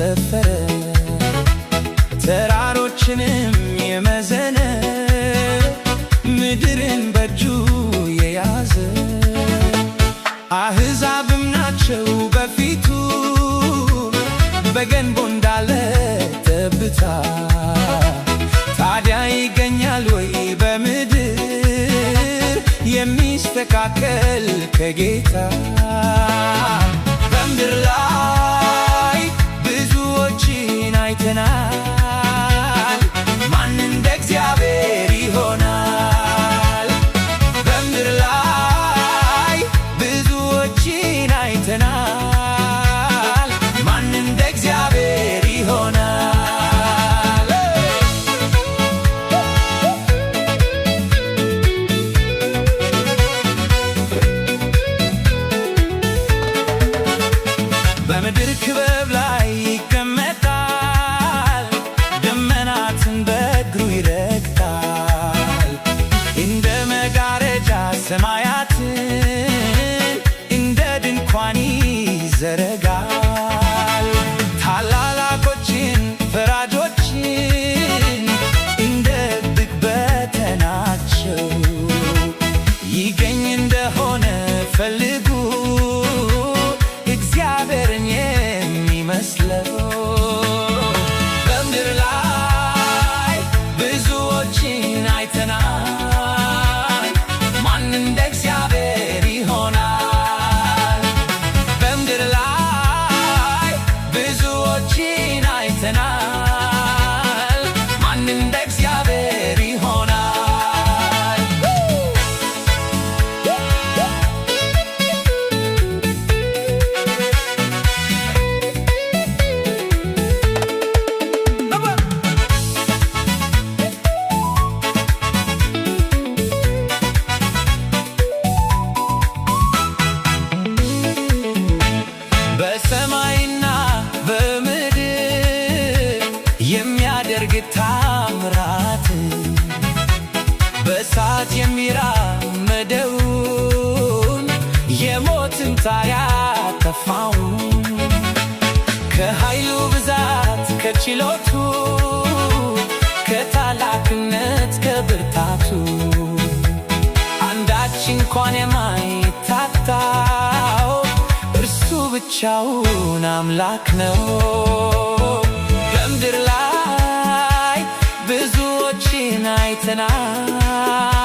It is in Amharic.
የሰፈረ ተራሮችንም የመዘነ ምድርን በእጁ የያዘ አሕዛብም ናቸው በፊቱ በገንቦ እንዳለ ጠብታ ታዲያ ይገኛል ወይ በምድር የሚስተካከል ከጌታ በምድር ላይ ብዙዎችን አይተናል ማን እንደ እግዚአብሔር ይሆናል በምድር ላይ ብዙዎችን አይተናል ማን እንደ እግዚአብሔር ይሆናል በምድር ክበብ ላይ ይቀመጣል ደመናትን በእግሩ ይረግጣል እንደ መጋረጃ ሰማያትን እንደ ድንኳን ይዘረጋል ታላላቆችን ፈራጆችን እንደ እብቅ በተናቸው ይገኝ እንደሆነ ፈልጉ እግዚአብሔርን የሚመስለው በምድር ላይ ብዙዎችን አይተናል ማን እንደ እግዚአብሔር ይሆናል በምድር ላይ ብዙዎችን አይተናል ማን እንደ እግዚአብሔር ይሆናል በሰማይና በምድር የሚያደርግ ታምራት በእሳት የሚራመደውን የሞትን ጣር ያጠፋውን ከኃይሉ ብዛት ከችሎቱ ከታላቅነት ከብርታቱ አንዳች እንኳን የማይታጣው እርሱ ብቻውን አምላክ ነው በምድር ላይ ብዙዎችን አይተናል